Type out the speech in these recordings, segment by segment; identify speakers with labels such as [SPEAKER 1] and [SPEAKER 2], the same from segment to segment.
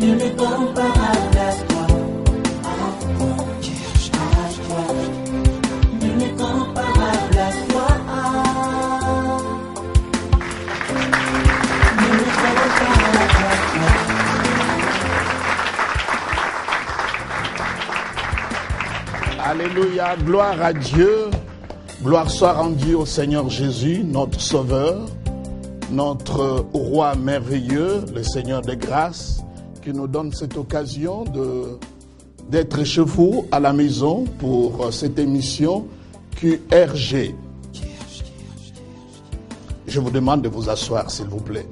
[SPEAKER 1] nul n'est comparable à toi, nul n'est comparable à toi, nul n'est comparable à toi.
[SPEAKER 2] Alléluia, gloire à Dieu, gloire soit rendue au Seigneur Jésus, notre Sauveur, notre Roi merveilleux, le Seigneur des grâces, qui nous donne cette occasion d'être chez vous à la maison pour cette émission QRG. Je vous demande de vous asseoir, s'il vous plaît.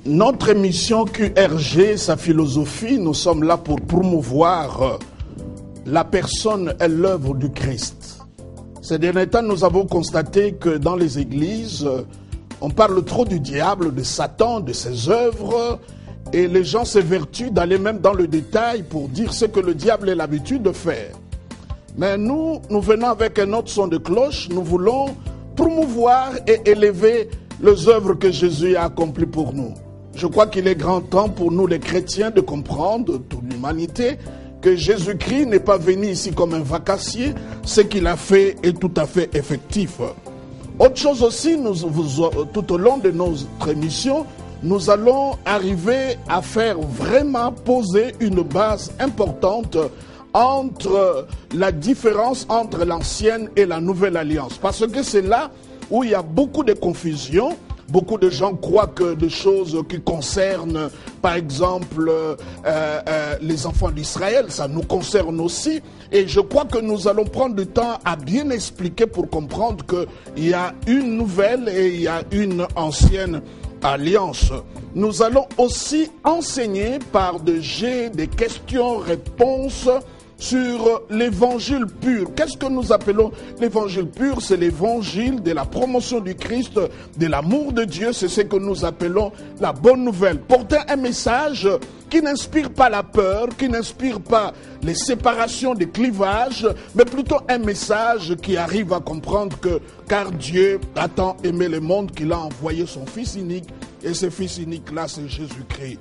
[SPEAKER 2] Notre émission QRG, sa philosophie, nous sommes là pour promouvoir la personne et l'œuvre du Christ. Ces derniers temps, nous avons constaté que dans les églises, on parle trop du diable, de Satan, de ses œuvres, et les gens s'évertuent d'aller même dans le détail pour dire ce que le diable a l'habitude de faire. Mais nous venons avec un autre son de cloche, nous voulons promouvoir et élever les œuvres que Jésus a accomplies pour nous. Je crois qu'il est grand temps pour nous les chrétiens de comprendre, toute l'humanité, que Jésus-Christ n'est pas venu ici comme un vacancier, ce qu'il a fait est tout à fait effectif. Autre chose aussi, tout au long de notre émission, nous allons arriver à faire vraiment poser une base importante entre la différence entre l'ancienne et la nouvelle alliance. Parce que c'est là où il y a beaucoup de confusion. Beaucoup de gens croient que des choses qui concernent, par exemple, les enfants d'Israël, ça nous concerne aussi. Et je crois que nous allons prendre du temps à bien expliquer pour comprendre qu'il y a une nouvelle et il y a une ancienne alliance. Nous allons aussi enseigner par des jets, des questions-réponses sur l'évangile pur. Qu'est-ce que nous appelons l'évangile pur? C'est l'évangile de la promotion du Christ, de l'amour de Dieu. C'est ce que nous appelons la bonne nouvelle. Porter un message qui n'inspire pas la peur, qui n'inspire pas les séparations, des clivages, mais plutôt un message qui arrive à comprendre que car Dieu a tant aimé le monde qu'il a envoyé son Fils unique, et ce Fils unique-là, c'est Jésus-Christ.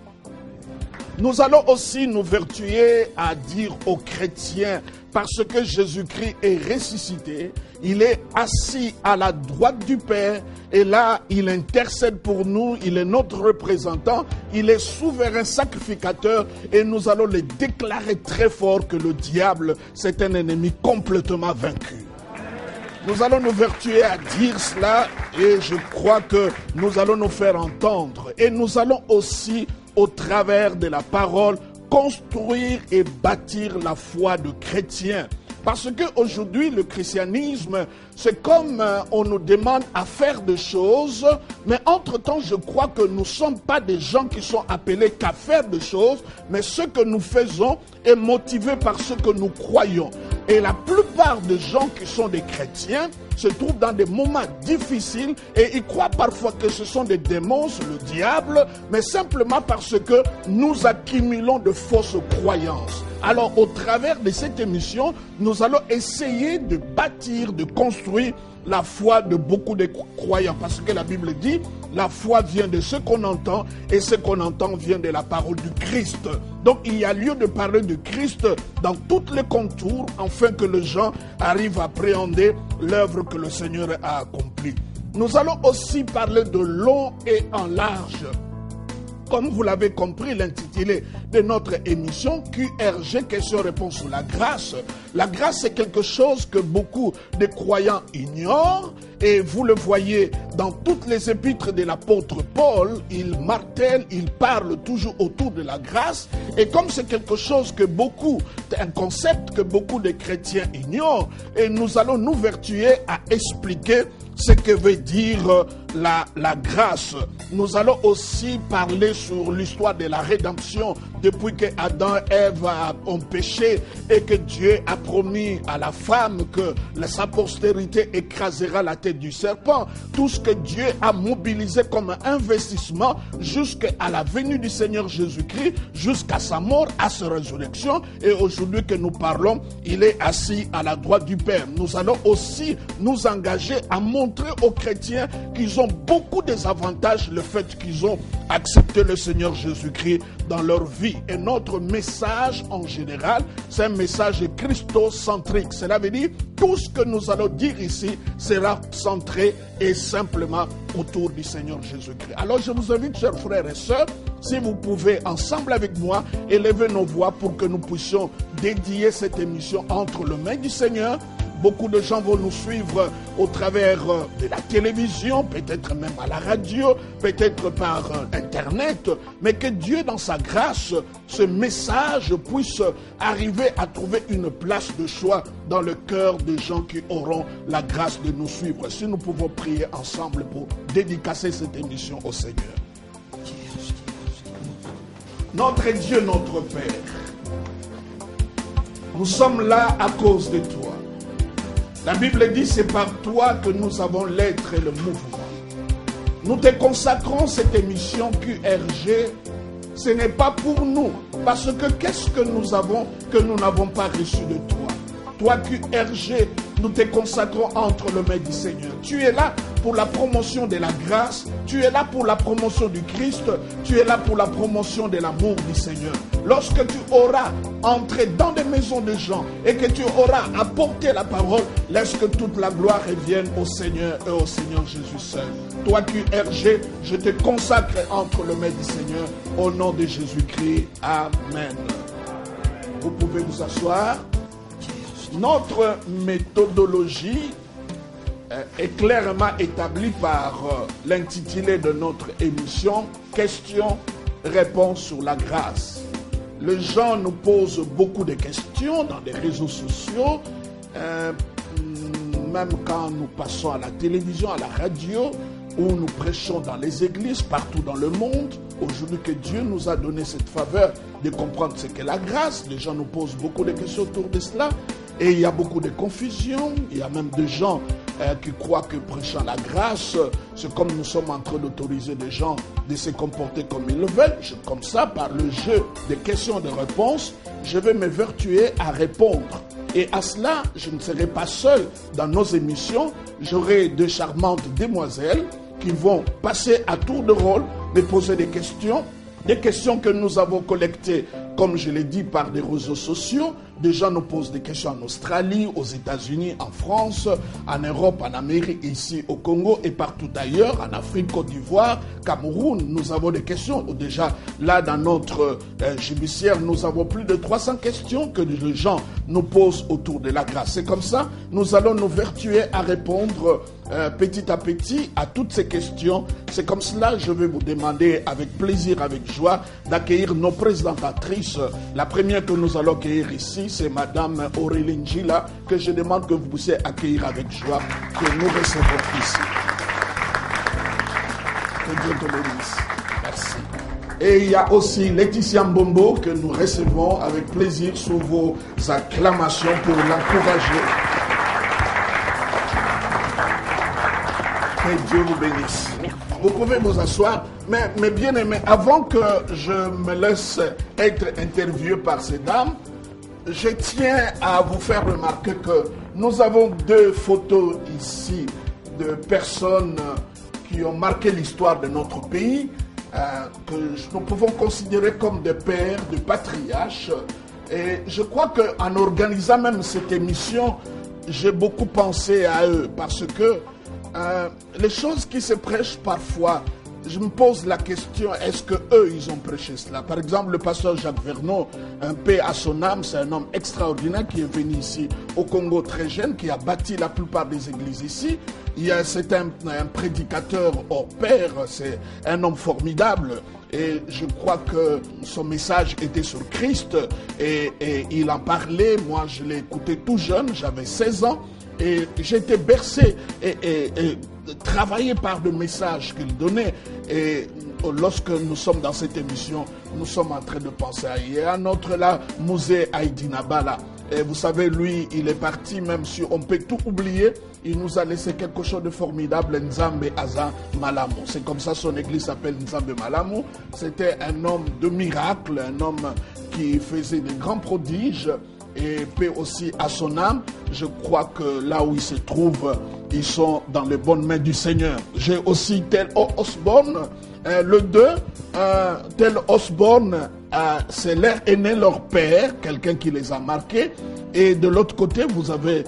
[SPEAKER 2] Nous allons aussi nous vertuer à dire aux chrétiens, parce que Jésus-Christ est ressuscité, il est assis à la droite du Père, et là, il intercède pour nous, il est notre représentant, il est souverain sacrificateur, et nous allons le déclarer très fort que le diable, c'est un ennemi complètement vaincu. Nous allons nous vertuer à dire cela, et je crois que nous allons nous faire entendre, et nous allons aussi, au travers de la parole, construire et bâtir la foi de chrétiens. Parce qu'aujourd'hui, le christianisme, c'est comme on nous demande à faire des choses, mais entre-temps, je crois que nous ne sommes pas des gens qui sont appelés qu'à faire des choses, mais ce que nous faisons est motivé par ce que nous croyons. Et la plupart des gens qui sont des chrétiens se trouvent dans des moments difficiles et ils croient parfois que ce sont des démons, le diable, mais simplement parce que nous accumulons de fausses croyances. Alors, au travers de cette émission, nous allons essayer de bâtir, de construire la foi de beaucoup de croyants. Parce que la Bible dit, la foi vient de ce qu'on entend et ce qu'on entend vient de la parole du Christ. Donc, il y a lieu de parler du Christ dans tous les contours afin que les gens arrivent à appréhender l'œuvre que le Seigneur a accomplie. Nous allons aussi parler de long et en large. Comme vous l'avez compris, l'intitulé de notre émission, QRG, question-réponse sur la grâce. La grâce, c'est quelque chose que beaucoup de croyants ignorent. Et vous le voyez dans toutes les épîtres de l'apôtre Paul, il martèle, il parle toujours autour de la grâce. Et comme c'est quelque chose que un concept que beaucoup de chrétiens ignorent, et nous allons nous vertuer à expliquer ce que veut dire la grâce. Nous allons aussi parler sur l'histoire de la rédemption depuis que Adam et Ève ont péché et que Dieu a promis à la femme que sa postérité écrasera la tête du serpent. Tout ce que Dieu a mobilisé comme investissement jusqu'à la venue du Seigneur Jésus-Christ, jusqu'à sa mort, à sa résurrection. Et aujourd'hui que nous parlons, il est assis à la droite du Père. Nous allons aussi nous engager à montrer aux chrétiens qu'ils ont ont beaucoup des avantages, le fait qu'ils ont accepté le Seigneur Jésus-Christ dans leur vie. Et notre message en général, c'est un message christocentrique. Cela veut dire tout ce que nous allons dire ici sera centré et simplement autour du Seigneur Jésus-Christ. Alors je vous invite, chers frères et sœurs, si vous pouvez ensemble avec moi élever nos voix pour que nous puissions dédier cette émission entre les mains du Seigneur. Beaucoup de gens vont nous suivre au travers de la télévision, peut-être même à la radio, peut-être par Internet, mais que Dieu, dans sa grâce, ce message puisse arriver à trouver une place de choix dans le cœur des gens qui auront la grâce de nous suivre. Si nous pouvons prier ensemble pour dédicacer cette émission au Seigneur. Notre Dieu, notre Père, nous sommes là à cause de toi. La Bible dit, c'est par toi que nous avons l'être et le mouvement. Nous te consacrons cette émission QRG. Ce n'est pas pour nous, parce que qu'est-ce que nous avons que nous n'avons pas reçu de toi? Toi QRG, nous te consacrons entre les mains du Seigneur. Tu es là pour la promotion de la grâce, tu es là pour la promotion du Christ, tu es là pour la promotion de l'amour du Seigneur. Lorsque tu auras entré dans des maisons de gens et que tu auras apporté la parole, laisse que toute la gloire revienne au Seigneur et au Seigneur Jésus seul. Toi QRG, je te consacre entre les mains du Seigneur au nom de Jésus-Christ. Amen. Vous pouvez vous asseoir. Notre méthodologie est clairement établie par l'intitulé de notre émission « Questions-réponses sur la grâce ». Les gens nous posent beaucoup de questions dans les réseaux sociaux, même quand nous passons à la télévision, à la radio, où nous prêchons dans les églises, partout dans le monde. Aujourd'hui que Dieu nous a donné cette faveur de comprendre ce qu'est la grâce, les gens nous posent beaucoup de questions autour de cela. Et il y a beaucoup de confusion, il y a même des gens qui croient que prêchant la grâce, c'est comme nous sommes en train d'autoriser des gens de se comporter comme ils le veulent. Comme ça, par le jeu des questions et de réponses, je vais m'évertuer à répondre. Et à cela, je ne serai pas seul dans nos émissions. J'aurai deux charmantes demoiselles qui vont passer à tour de rôle de poser des questions que nous avons collectées, comme je l'ai dit, par des réseaux sociaux. Des gens nous posent des questions en Australie, aux États-Unis, en France, en Europe, en Amérique, ici au Congo et partout ailleurs, en Afrique, Côte d'Ivoire, Cameroun. Nous avons des questions. Déjà, là, dans notre judiciaire, nous avons plus de 300 questions que les gens nous posent autour de la grâce. C'est comme ça, nous allons nous vertuer à répondre petit à petit à toutes ces questions. C'est comme cela, je vais vous demander avec plaisir, avec joie, d'accueillir nos présentatrices. La première que nous allons accueillir ici, c'est Madame Aurélie Njila, que je demande que vous puissiez accueillir avec joie, que nous recevons ici. Que Dieu te bénisse. Merci. Et il y a aussi Laetitia Mbombo, que nous recevons avec plaisir sous vos acclamations pour l'encourager. Que Dieu vous bénisse. Vous pouvez vous asseoir, mais bien aimé, avant que je me laisse être interviewé par ces dames, je tiens à vous faire remarquer que nous avons deux photos ici de personnes qui ont marqué l'histoire de notre pays, que nous pouvons considérer comme des pères, des patriarches. Et je crois qu'en organisant même cette émission, j'ai beaucoup pensé à eux, parce que les choses qui se prêchent parfois, je me pose la question, est-ce que eux ils ont prêché cela? Par exemple, le pasteur Jacques Vernon, un paix à son âme, c'est un homme extraordinaire qui est venu ici au Congo très jeune, qui a bâti la plupart des églises ici. C'est un prédicateur hors pair, c'est un homme formidable. Et je crois que son message était sur Christ et il en parlait. Moi, je l'ai écouté tout jeune, j'avais 16 ans. Et j'étais bercé et travaillé par le message qu'il donnait. Et lorsque nous sommes dans cette émission, nous sommes en train de penser à il y a un autre là, Musée Aïdinabala. Et vous savez, lui, il est parti, même si on peut tout oublier, il nous a laissé quelque chose de formidable, Nzambe Aza Malamu. C'est comme ça son église s'appelle Nzambe Malamu. C'était un homme de miracle, un homme qui faisait des grands prodiges. Et paix aussi à son âme. Je crois que là où il se trouve, ils sont dans les bonnes mains du Seigneur. J'ai aussi tel Osborne, le 2, tel Osborne, c'est leur aîné, leur père, quelqu'un qui les a marqués. Et de l'autre côté, vous avez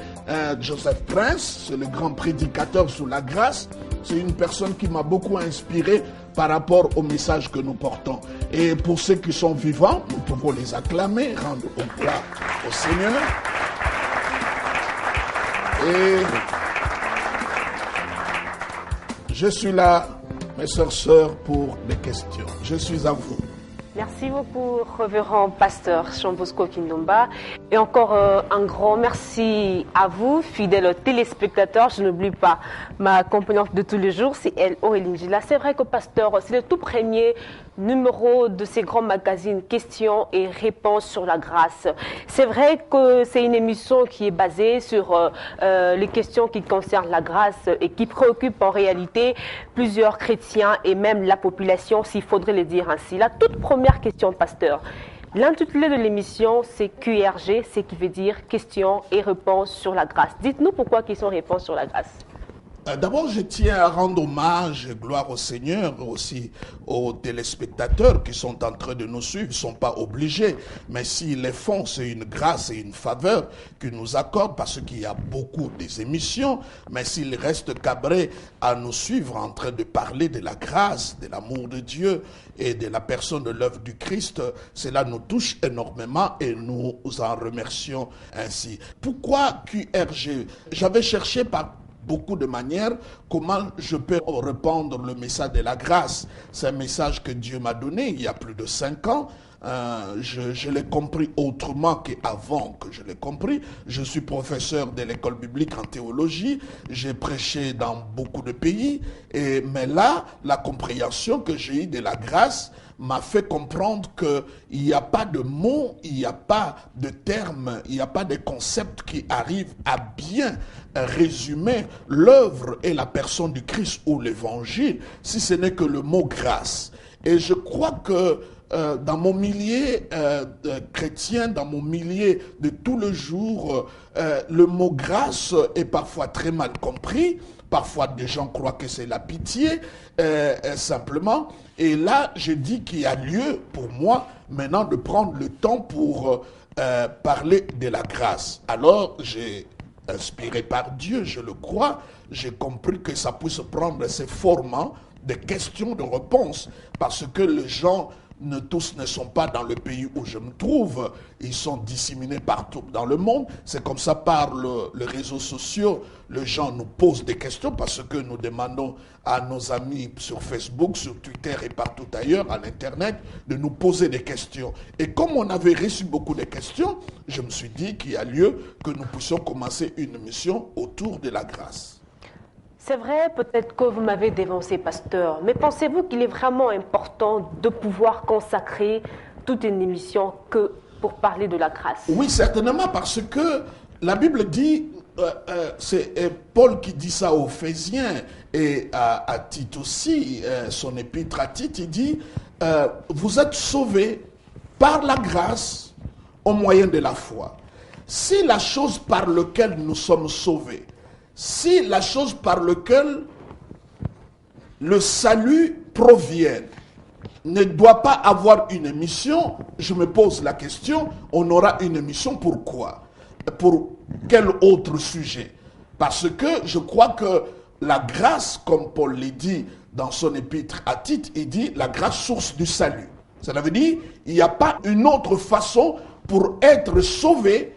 [SPEAKER 2] Joseph Prince, c'est le grand prédicateur sous la grâce. C'est une personne qui m'a beaucoup inspiré par rapport au message que nous portons. Et pour ceux qui sont vivants, nous pouvons les acclamer, rendre gloire au Seigneur. Et je suis là, mes sœurs, pour des questions. Je suis à vous.
[SPEAKER 3] Merci beaucoup, révérend pasteur Jean-Bosco Kindomba. Et encore un grand merci à vous, fidèles téléspectateurs. Je n'oublie pas ma compagnonnette de tous les jours, c'est elle, Aurélie Gila. C'est vrai que pasteur, c'est le tout premier numéro de ces grands magazines questions et réponses sur la grâce. C'est vrai que c'est une émission qui est basée sur les questions qui concernent la grâce et qui préoccupent en réalité plusieurs chrétiens et même la population, s'il faudrait le dire ainsi. La toute première question, pasteur. L'intitulé de l'émission, c'est QRG, ce qui veut dire questions et réponses sur la grâce. Dites-nous pourquoi questions et réponses sur la grâce.
[SPEAKER 2] D'abord, je tiens à rendre hommage, gloire au Seigneur, aussi aux téléspectateurs qui sont en train de nous suivre. Ils ne sont pas obligés, mais s'ils les font, c'est une grâce et une faveur qu'ils nous accordent parce qu'il y a beaucoup des émissions. Mais s'ils restent cabrés à nous suivre en train de parler de la grâce, de l'amour de Dieu et de la personne de l'œuvre du Christ, cela nous touche énormément et nous en remercions ainsi. Pourquoi QRG? J'avais cherché par beaucoup de manières comment je peux répandre le message de la grâce. C'est un message que Dieu m'a donné il y a plus de 5 ans. Je l'ai compris autrement qu'avant que je l'ai compris. Je suis professeur de l'école biblique en théologie. J'ai prêché dans beaucoup de pays. Mais là, la compréhension que j'ai eue de la grâce m'a fait comprendre qu'il n'y a pas de mots, il n'y a pas de termes, il n'y a pas de concepts qui arrivent à bien résumer l'œuvre et la personne du Christ ou l'évangile, si ce n'est que le mot grâce. Et je crois que dans mon milieu chrétien, dans mon milieu de tout le jour, le mot grâce est parfois très mal compris. Parfois, des gens croient que c'est la pitié, simplement. Et là, je dis qu'il y a lieu pour moi maintenant de prendre le temps pour parler de la grâce. Alors, j'ai inspiré par Dieu, je le crois, j'ai compris que ça puisse prendre ces formats de questions, de réponses, parce que les gens tous ne sont pas dans le pays où je me trouve, ils sont disséminés partout dans le monde. C'est comme ça par les réseaux sociaux, les gens nous posent des questions parce que nous demandons à nos amis sur Facebook, sur Twitter et partout ailleurs, à l'Internet, de nous poser des questions. Et comme on avait reçu beaucoup de questions, je me suis dit qu'il y a lieu que nous puissions commencer une mission autour de la grâce.
[SPEAKER 3] C'est vrai, peut-être que vous m'avez dévancé, pasteur, mais pensez-vous qu'il est vraiment important de pouvoir consacrer toute une émission que pour parler de la grâce?
[SPEAKER 2] Oui, certainement, parce que la Bible dit, c'est Paul qui dit ça aux Éphésiens et à Tite aussi, son épître à Tite, il dit, vous êtes sauvés par la grâce au moyen de la foi. Si la chose par laquelle nous sommes sauvés, si la chose par laquelle le salut provient ne doit pas avoir une émission, je me pose la question, on aura une émission pourquoi? Pour quel autre sujet? Parce que je crois que la grâce, comme Paul l'a dit dans son épître à Tite, il dit la grâce source du salut. Cela veut dire il n'y a pas une autre façon pour être sauvé.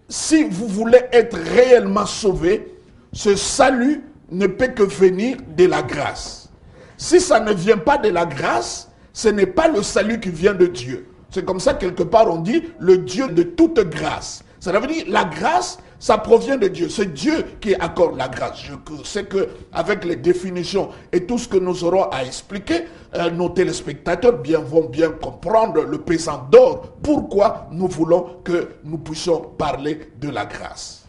[SPEAKER 2] Si vous voulez être réellement sauvé, ce salut ne peut que venir de la grâce. Si ça ne vient pas de la grâce, ce n'est pas le salut qui vient de Dieu. C'est comme ça, quelque part, on dit le Dieu de toute grâce. Ça veut dire la grâce, ça provient de Dieu. C'est Dieu qui accorde la grâce. Je sais qu'avec les définitions et tout ce que nous aurons à expliquer, nos téléspectateurs vont bien comprendre le pesant d'or. Pourquoi nous voulons que nous puissions parler de la grâce.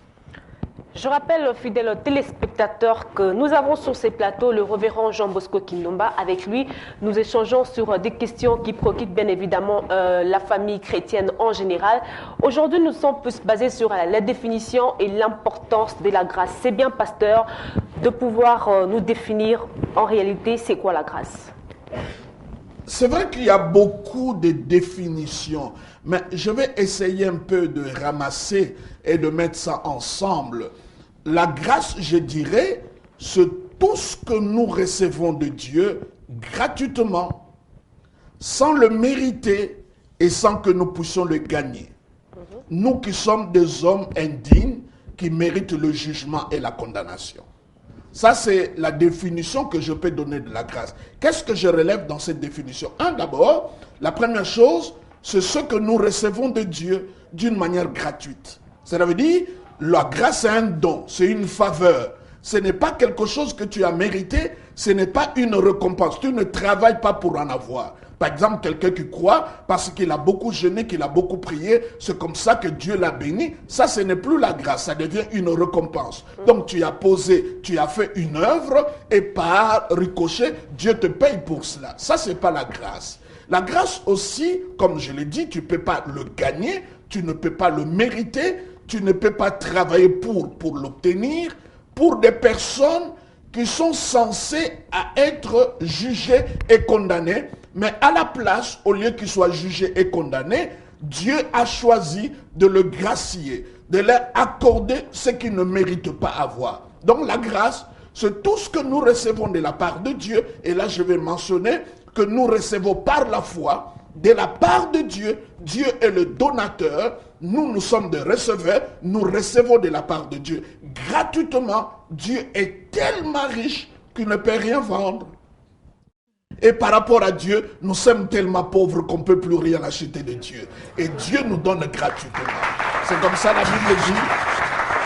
[SPEAKER 3] Je rappelle aux fidèles téléspectateurs que nous avons sur ces plateaux le révérend Jean Bosco Kindomba. Avec lui, nous échangeons sur des questions qui préoccupent bien évidemment la famille chrétienne en général. Aujourd'hui, nous sommes plus basés sur la définition et l'importance de la grâce. C'est bien, pasteur, de pouvoir nous définir en réalité c'est quoi la grâce.
[SPEAKER 2] C'est vrai qu'il y a beaucoup de définitions, mais je vais essayer un peu de ramasser et de mettre ça ensemble. La grâce, je dirais, c'est tout ce que nous recevons de Dieu gratuitement, sans le mériter et sans que nous puissions le gagner. Nous qui sommes des hommes indignes qui méritent le jugement et la condamnation. Ça, c'est la définition que je peux donner de la grâce. Qu'est-ce que je relève dans cette définition? D'abord, la première chose, c'est ce que nous recevons de Dieu d'une manière gratuite. Ça veut dire, la grâce est un don, c'est une faveur. Ce n'est pas quelque chose que tu as mérité, ce n'est pas une récompense. Tu ne travailles pas pour en avoir. Par exemple, quelqu'un qui croit parce qu'il a beaucoup jeûné, qu'il a beaucoup prié, c'est comme ça que Dieu l'a béni. Ça, ce n'est plus la grâce, ça devient une récompense. Donc, tu as posé, tu as fait une œuvre et par ricochet, Dieu te paye pour cela. Ça, ce n'est pas la grâce. La grâce aussi, comme je l'ai dit, tu ne peux pas le gagner, tu ne peux pas le mériter, tu ne peux pas travailler pour l'obtenir. Pour des personnes qui sont censées à être jugées et condamnées, mais à la place, au lieu qu'ils soient jugés et condamnés, Dieu a choisi de le gracier, de leur accorder ce qu'ils ne méritent pas avoir. Donc la grâce, c'est tout ce que nous recevons de la part de Dieu, et là je vais mentionner que nous recevons par la foi, de la part de Dieu. Dieu est le donateur, nous sommes des receveurs, nous recevons de la part de Dieu. Gratuitement, Dieu est tellement riche qu'il ne peut rien vendre. Et par rapport à Dieu, nous sommes tellement pauvres qu'on ne peut plus rien acheter de Dieu. Et Dieu nous donne gratuitement. C'est comme ça la Bible dit,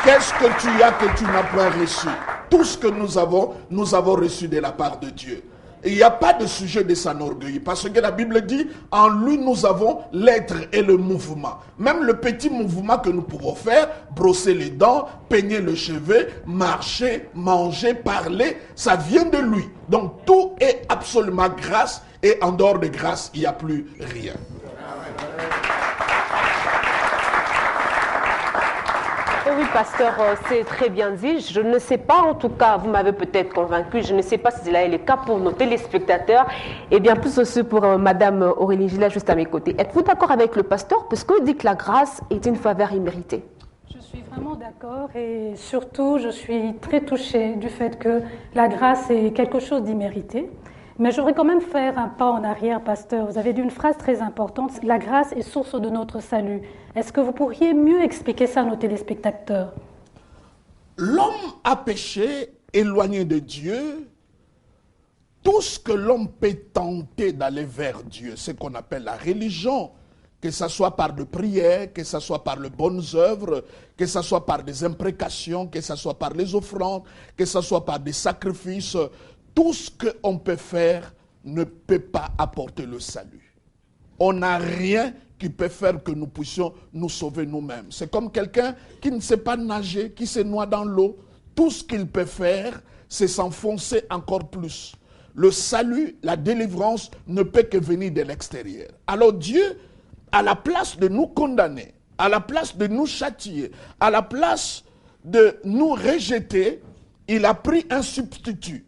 [SPEAKER 2] qu'est-ce que tu as que tu n'as pas reçu? Tout ce que nous avons reçu de la part de Dieu. Et il n'y a pas de sujet de s'enorgueillir. Parce que la Bible dit, en lui nous avons l'être et le mouvement. Même le petit mouvement que nous pouvons faire, brosser les dents, peigner le cheveu, marcher, manger, parler, ça vient de lui. Donc tout est absolument grâce. Et en dehors de grâce, il n'y a plus rien.
[SPEAKER 3] Oui, pasteur, c'est très bien dit. Je ne sais pas, en tout cas, vous m'avez peut-être convaincu, je ne sais pas si cela est le cas pour nos téléspectateurs, et bien plus aussi pour Madame Aurélie Gillet, juste à mes côtés. Êtes-vous d'accord avec le pasteur, parce qu'il dit que la grâce est une faveur imméritée?
[SPEAKER 4] Je suis vraiment d'accord, et surtout, je suis très touchée du fait que la grâce est quelque chose d'immérité. Mais j'aurais quand même faire un pas en arrière, pasteur. Vous avez dit une phrase très importante, la grâce est source de notre salut. Est-ce que vous pourriez mieux expliquer ça à nos téléspectateurs?
[SPEAKER 2] L'homme a péché, éloigné de Dieu. Tout ce que l'homme peut tenter d'aller vers Dieu, c'est qu'on appelle la religion, que ce soit par des prières, que ce soit par les bonnes œuvres, que ce soit par des imprécations, que ce soit par les offrandes, que ce soit par des sacrifices. Tout ce qu'on peut faire ne peut pas apporter le salut. On n'a rien qui peut faire que nous puissions nous sauver nous-mêmes. C'est comme quelqu'un qui ne sait pas nager, qui se noie dans l'eau. Tout ce qu'il peut faire, c'est s'enfoncer encore plus. Le salut, la délivrance ne peut que venir de l'extérieur. Alors Dieu, à la place de nous condamner, à la place de nous châtier, à la place de nous rejeter, il a pris un substitut.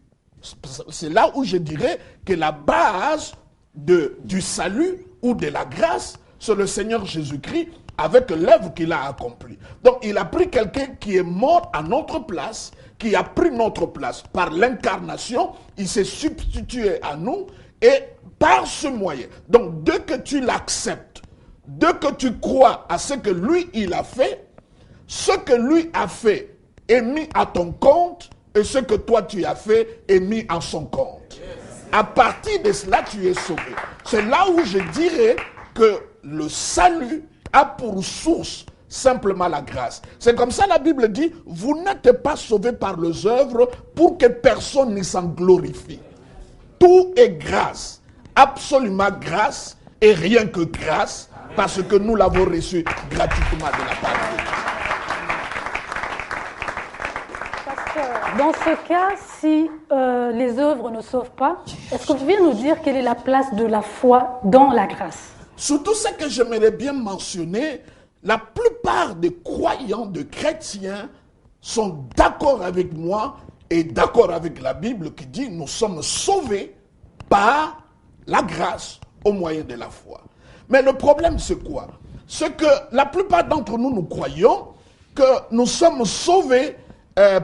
[SPEAKER 2] C'est là où je dirais que la base du salut ou de la grâce, c'est le Seigneur Jésus-Christ avec l'œuvre qu'il a accomplie. Donc il a pris quelqu'un qui est mort à notre place, qui a pris notre place. Par l'incarnation, il s'est substitué à nous et par ce moyen. Donc dès que tu l'acceptes, dès que tu crois à ce que lui, il a fait, ce que lui a fait est mis à ton compte, et ce que toi tu as fait est mis en son compte. À partir de cela, tu es sauvé. C'est là où je dirais que le salut a pour source simplement la grâce. C'est comme ça la Bible dit, vous n'êtes pas sauvés par les œuvres pour que personne ne s'en glorifie. Tout est grâce, absolument grâce et rien que grâce, parce que nous l'avons reçu gratuitement de la part de Dieu.
[SPEAKER 4] Dans ce cas, si les œuvres ne sauvent pas, est-ce que vous pouvez nous dire quelle est la place de la foi dans la grâce?
[SPEAKER 2] Surtout ce que j'aimerais bien mentionner, la plupart des croyants, de chrétiens, sont d'accord avec moi et d'accord avec la Bible qui dit nous sommes sauvés par la grâce au moyen de la foi. Mais le problème c'est quoi? C'est que la plupart d'entre nous, nous croyons que nous sommes sauvés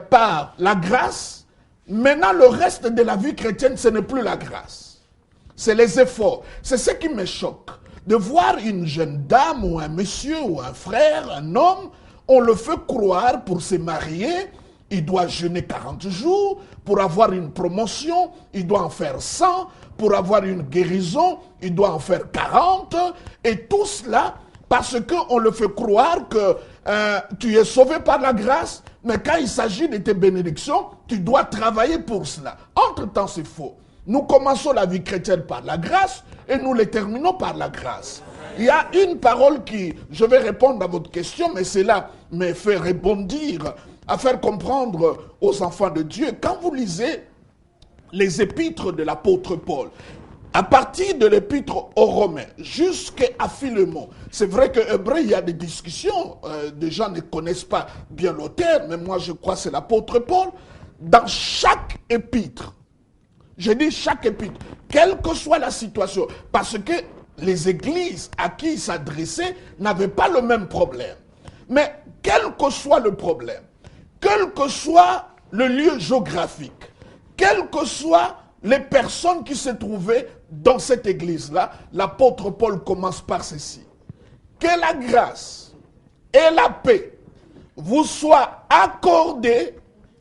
[SPEAKER 2] par la grâce. Maintenant, le reste de la vie chrétienne, ce n'est plus la grâce. C'est les efforts. C'est ce qui me choque. De voir une jeune dame ou un monsieur ou un frère, un homme, on le fait croire pour se marier, il doit jeûner 40 jours, pour avoir une promotion, il doit en faire 100, pour avoir une guérison, il doit en faire 40, et tout cela parce qu'on le fait croire que tu es sauvé par la grâce, mais quand il s'agit de tes bénédictions, tu dois travailler pour cela. Entre-temps, c'est faux. Nous commençons la vie chrétienne par la grâce et nous les terminons par la grâce. Il y a une parole qui, je vais répondre à votre question, mais cela me fait rebondir, à faire comprendre aux enfants de Dieu. Quand vous lisez les épîtres de l'apôtre Paul, à partir de l'épître aux Romains jusqu'à Philémon, c'est vrai que hébreu, il y a des discussions, des gens ne connaissent pas bien l'auteur, mais moi je crois que c'est l'apôtre Paul. Dans chaque épître, je dis chaque épître, quelle que soit la situation, parce que les églises à qui il s'adressait n'avaient pas le même problème. Mais quel que soit le problème, quel que soit le lieu géographique, quelles que soient les personnes qui se trouvaient dans cette église-là, l'apôtre Paul commence par ceci. Que la grâce et la paix vous soient accordées,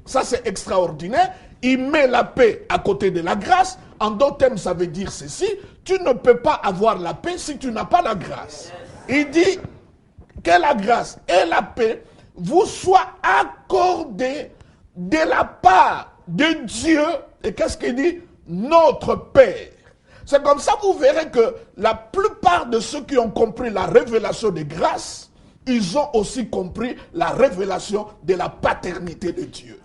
[SPEAKER 2] ça c'est extraordinaire, il met la paix à côté de la grâce. En d'autres termes, ça veut dire ceci, tu ne peux pas avoir la paix si tu n'as pas la grâce. Il dit que la grâce et la paix vous soient accordées de la part de Dieu. Et qu'est-ce qu'il dit? Notre Père. C'est comme ça vous verrez que la plupart de ceux qui ont compris la révélation de grâce, ils ont aussi compris la révélation de la paternité de Dieu.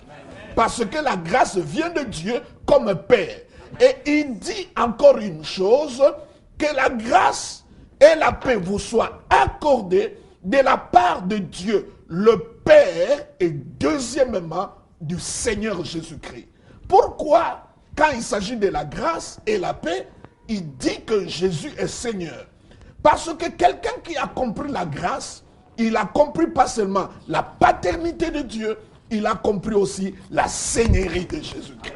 [SPEAKER 2] Parce que la grâce vient de Dieu comme Père. Et il dit encore une chose, que la grâce et la paix vous soient accordées de la part de Dieu, le Père, et deuxièmement, du Seigneur Jésus-Christ. Pourquoi, quand il s'agit de la grâce et la paix, il dit que Jésus est Seigneur? Parce que quelqu'un qui a compris la grâce, il a compris pas seulement la paternité de Dieu, il a compris aussi la seigneurie de Jésus-Christ.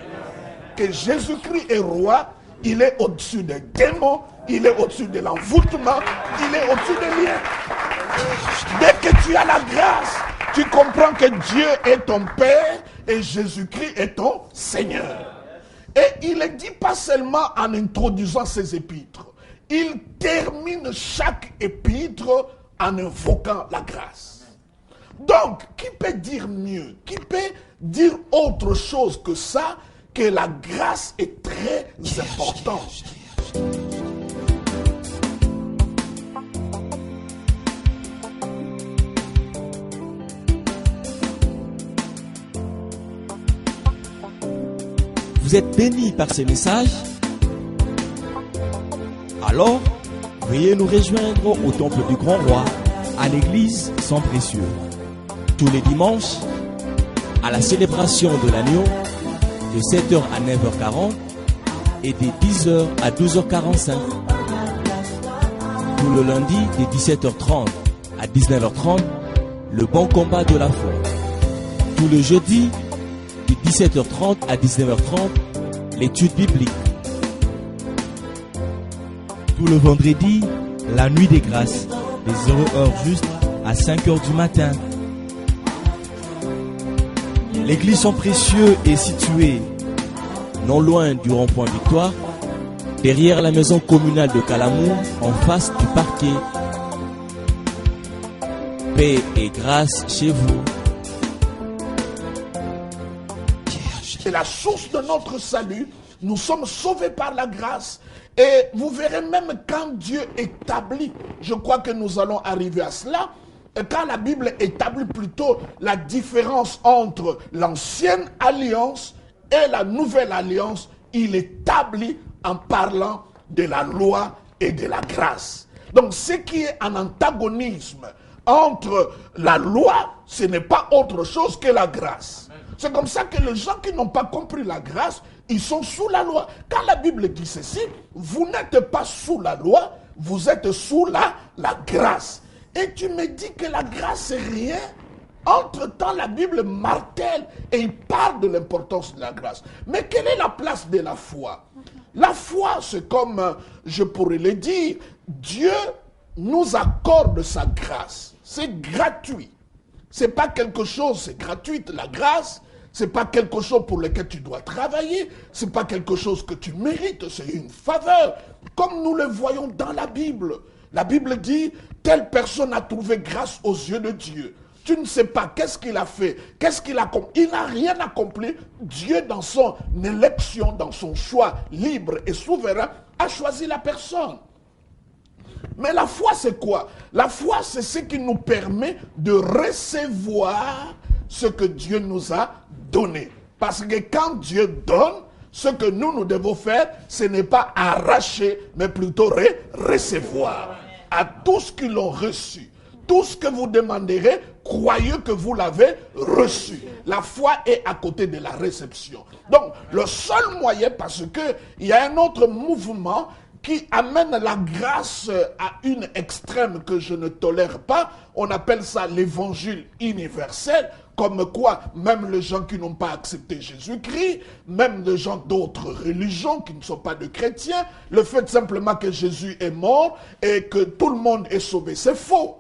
[SPEAKER 2] Que Jésus-Christ est roi, il est au-dessus des démons, il est au-dessus de l'envoûtement, il est au-dessus des liens. Dès que tu as la grâce, tu comprends que Dieu est ton Père et Jésus-Christ est ton Seigneur. Et il ne dit pas seulement en introduisant ses épîtres, il termine chaque épître en invoquant la grâce. Donc, qui peut dire mieux? Qui peut dire autre chose que ça, que la grâce est très importante?
[SPEAKER 5] Vous êtes bénis par ces messages? Alors, veuillez nous rejoindre au Temple du Grand Roi, à l'église Sang Précieux. Tous les dimanches, à la célébration de l'agneau, de 7h à 9h40 et de 10h à 12h45. Tout le lundi, de 17h30 à 19h30, le bon combat de la foi. Tout le jeudi, de 17h30 à 19h30, l'étude biblique. Tout le vendredi, la nuit des grâces, des 0h juste à 5h du matin. L'église Sang Précieux est située non loin du rond-point Victoire, derrière la maison communale de Calamour, en face du parquet. Paix et grâce chez vous.
[SPEAKER 2] C'est la source de notre salut. Nous sommes sauvés par la grâce. Et vous verrez même quand Dieu établit, je crois que nous allons arriver à cela, quand la Bible établit plutôt la différence entre l'ancienne alliance et la nouvelle alliance, il établit en parlant de la loi et de la grâce. Donc ce qui est un antagonisme entre la loi, ce n'est pas autre chose que la grâce. C'est comme ça que les gens qui n'ont pas compris la grâce, ils sont sous la loi. Quand la Bible dit ceci, vous n'êtes pas sous la loi, vous êtes sous la grâce. Et tu me dis que la grâce c'est rien. Entre-temps, la Bible martèle et il parle de l'importance de la grâce. Mais quelle est la place de la foi? La foi, c'est comme, je pourrais le dire, Dieu nous accorde sa grâce. C'est gratuit. C'est pas quelque chose, c'est gratuit. La grâce, c'est pas quelque chose pour lequel tu dois travailler. C'est pas quelque chose que tu mérites. C'est une faveur. Comme nous le voyons dans la Bible. La Bible dit, telle personne a trouvé grâce aux yeux de Dieu. Tu ne sais pas qu'est-ce qu'il a fait, qu'est-ce qu'il a accompli. Il n'a rien accompli. Dieu, dans son élection, dans son choix libre et souverain, a choisi la personne. Mais la foi, c'est quoi? La foi, c'est ce qui nous permet de recevoir ce que Dieu nous a donné. Parce que quand Dieu donne, ce que nous devons faire, ce n'est pas arracher, mais plutôt recevoir. À tous qui l'ont reçu, tout ce que vous demanderez, croyez que vous l'avez reçu. La foi est à côté de la réception. Donc, le seul moyen, parce qu'il y a un autre mouvement qui amène la grâce à une extrême que je ne tolère pas, on appelle ça l'évangile universel, comme quoi même les gens qui n'ont pas accepté Jésus-Christ, même les gens d'autres religions qui ne sont pas de chrétiens, le fait simplement que Jésus est mort et que tout le monde est sauvé, c'est faux.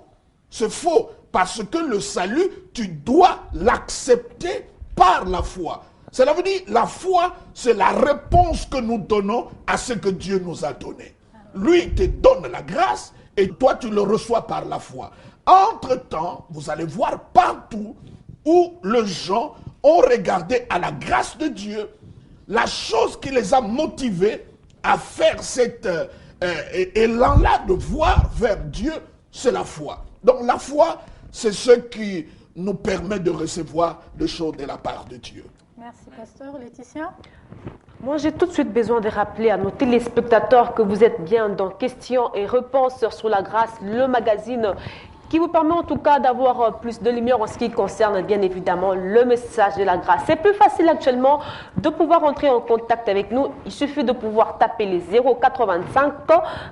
[SPEAKER 2] C'est faux, parce que le salut, tu dois l'accepter par la foi. Cela veut dire, la foi, c'est la réponse que nous donnons à ce que Dieu nous a donné. Lui te donne la grâce et toi, tu le reçois par la foi. Entre-temps, vous allez voir partout où les gens ont regardé à la grâce de Dieu, la chose qui les a motivés à faire cet élan-là de voir vers Dieu, c'est la foi. Donc la foi, c'est ce qui nous permet de recevoir des choses de la part de Dieu.
[SPEAKER 4] Merci, pasteur. Laetitia?
[SPEAKER 3] Moi, j'ai tout de suite besoin de rappeler à nos téléspectateurs que vous êtes bien dans Questions et Réponses sur la grâce, le magazine qui vous permet en tout cas d'avoir plus de lumière en ce qui concerne bien évidemment le message de la grâce. C'est plus facile actuellement de pouvoir entrer en contact avec nous. Il suffit de pouvoir taper les 085